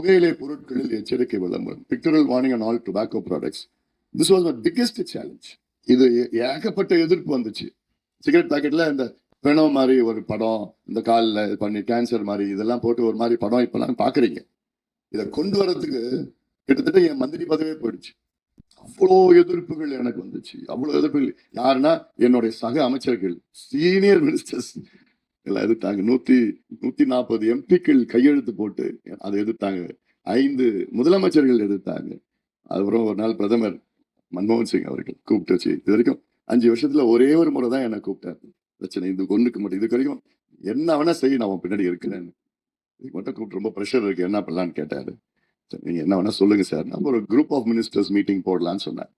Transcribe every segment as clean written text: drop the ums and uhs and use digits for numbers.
புகையிலை பொருட்களில் எச்சரிக்கை விளம்பரம், pictorial warning on all tobacco products. This was my biggest challenge. இது ஏகப்பட்ட எதிர்ப்பு வந்துச்சு. சிகரெட் பாக்கெட்ல இந்த பெணோ மாதிரி ஒரு படம், இந்த காலில் பண்ணி கேன்சர் மாதிரி இதெல்லாம் போட்டு ஒரு மாதிரி படம் இப்பெல்லாம் பாக்குறீங்க. இதை கொண்டு வரதுக்கு கிட்டத்தட்ட என் மந்திரி பதவியே போயிடுச்சு. அவ்வளோ எதிர்ப்புகள் எனக்கு வந்துச்சு. அவ்வளோ எதிர்ப்புகள் யாருன்னா என்னுடைய சக அமைச்சர்கள், சீனியர் மினிஸ்டர்ஸ் எல்லாம் எதிர்த்தாங்க. 140 எம்பிக்கள் கையெழுத்து போட்டு அதை எதிர்த்தாங்க. 5 முதலமைச்சர்கள் எதிர்த்தாங்க. அதுக்கப்புறம் ஒரு நாள் பிரதமர் மன்மோகன் சிங் அவர்கள் கூப்பிட்டு வச்சு, இது வரைக்கும் 5 வருஷத்துல ஒரே ஒரு முறை தான் என்ன கூப்பிட்டாரு. பிரச்சனை இது ஒண்ணுக்கு மட்டும், இதுக்கு வரைக்கும் என்ன வேணா செய்ய நான் பின்னாடி இருக்கிறேன்னு. இதுக்கு மட்டும் கூப்பிட்டு ரொம்ப ப்ரெஷர் இருக்கு, என்ன பண்ணலான்னு கேட்டாரு. நீங்க என்ன வேணா சொல்லுங்க சார். நம்ம ஒரு குரூப் ஆஃப் மினிஸ்டர்ஸ் மீட்டிங் போடலான்னு சொன்னேன்.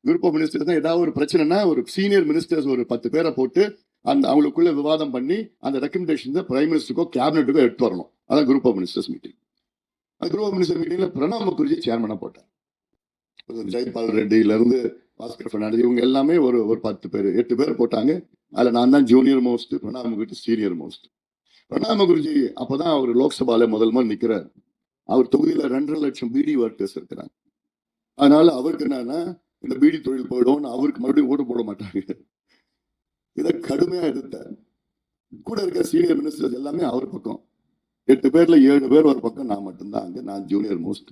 குரூப் ஆஃப் மினிஸ்டர்ஸ் தான் ஏதாவது ஒரு பிரச்சனைனா ஒரு சீனியர் மினிஸ்டர்ஸ் ஒரு 10 பேரை போட்டு அந்த அவங்களுக்குள்ள விவாதம் பண்ணி அந்த ரெக்கமெண்டேஷன் பிரைம் மினிஸ்டருக்கோ கேபினெட்டுக்கோ எடுத்து வரணும். அதான் குரூப் ஆஃப் மினிஸ்டர்ஸ் மீட்டிங். அந்த குரூப் ஆஃப் மினிஸ்டர் மீட்டிங்ல பிரணாப் முகர்ஜி சேர்மனா போட்டார். ஜெய்பால் ரெட்டில இருந்து பாஸ்கர் பெர்னாண்டஸ் இவங்க எல்லாமே ஒரு 10 பேர் 8 பேர் போட்டாங்க. அதுல நான் தான் junior most, Pranab Mukherjee senior most. Pranab Mukherjee அப்பதான் அவர் லோக்சபால முதல் நிக்கிறார். அவர் தொகுதியில 2.5 லட்சம் பிடி ஒர்க்கர்ஸ் இருக்கிறாங்க. அதனால அவருக்கு என்னன்னா இந்த பீடி தொழில் போயிடும், அவருக்கு மறுபடியும் ஓட்டு போட மாட்டாங்க. இதை கடுமையா எதிர்த்தார். கூட இருக்க சீனியர் மினிஸ்டர்ஸ் எல்லாமே அவர் பக்கம். 8 பேர்ல 7 பேர் ஒரு பக்கம், நான் மட்டும்தான் அங்க, நான் ஜூனியர் மோஸ்ட்.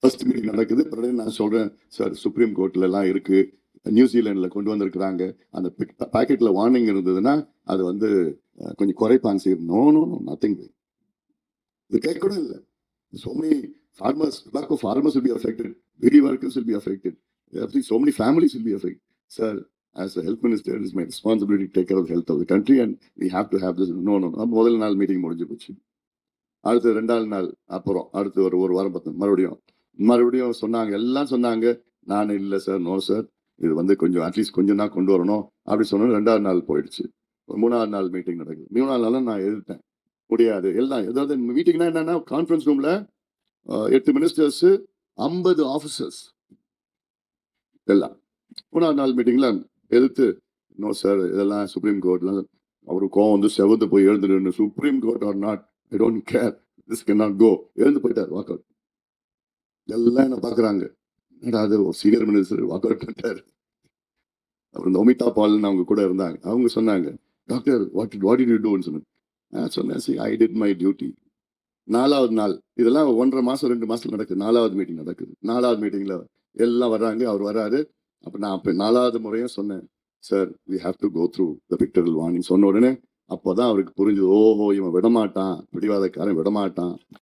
ஃபர்ஸ்ட் மீட்டிங் நடக்குது. பிறகு நான் சொல்றேன், சார் சுப்ரீம் கோர்ட்ல எல்லாம் இருக்கு, நியூசிலாந்துல கொண்டு வந்திருக்கிறாங்க, அந்த பாக்கெட்ல வார்னிங் இருந்ததுன்னா அது கொஞ்சம் குறைப்பாங்க sir. No no no nothing. இது கேட்க கூட இல்லை. So many farmers, tobacco farmers will be affected, BD workers will be affected, so many families will be affected. Sir, as a health minister, it is my responsibility to take care of the health of the country and we have to have this. No no no. முதல் நாள் meeting முடிஞ்சு போச்சு. அடுத்து 2வது நாள் அப்புறம் அடுத்து ஒரு வாரம் பார்த்து மறுபடியும் சொன்னாங்க, எல்லாம் சொன்னாங்க. நான் இல்லை சார், நோ சார், இது கொஞ்சம் அட்லீஸ்ட் கொஞ்சம் தான் கொண்டு வரணும் அப்படி சொன்னோம். 2வது நாள் போயிடுச்சு. 3வது நாள் மீட்டிங் நடக்குது. 3வது நாள் நான் எதிர்த்தேன், முடியாது எல்லாம். ஏதாவது மீட்டிங்னா என்னன்னா கான்ஃபரன்ஸ் ரூம்ல 8 மினிஸ்டர்ஸ் 50 ஆபீசர்ஸ் எல்லாம். 3வது நாள் மீட்டிங்ல எதிர்த்து, நோ சார், இதெல்லாம் சுப்ரீம் கோர்ட்ல அவரு கோவம் செவந்து போய் எழுந்துட்டு, Supreme Court or not, I don't care, this can not go, எழுந்து போயிட்டார் வாக் அவுட். எல்லாம் என்ன பாக்குறாங்க, அது சீனியர் மினிஸ்டர் வாக் அவுட் பண்ணிட்டாரு. அப்புறம் ஒமிதா பால்னு அவங்க கூட இருந்தாங்க. அவங்க சொன்னாங்க, டாக்டர் வாட் டிட் யூ டூன்னு சொன்னாங்க. நான் சொன்னேன், ஐ டிட் மை டியூட்டி. 4வது நாள், இதெல்லாம் 1.5 மாசம் 2 மாசத்துல நடக்குது. 4வது மீட்டிங் நடக்குது. 4வது மீட்டிங்ல எல்லாம் வர்றாங்க, அவர் வராரு. அப்ப நான் 4வது முறையும் சொன்னேன், sir we have to go through the pictorial warning. சொன்ன உடனே அப்போதான் அவருக்கு புரிஞ்சது, ஓஹோ இவன் விடமாட்டான், பிடிவாதக்காரன் விடமாட்டான்.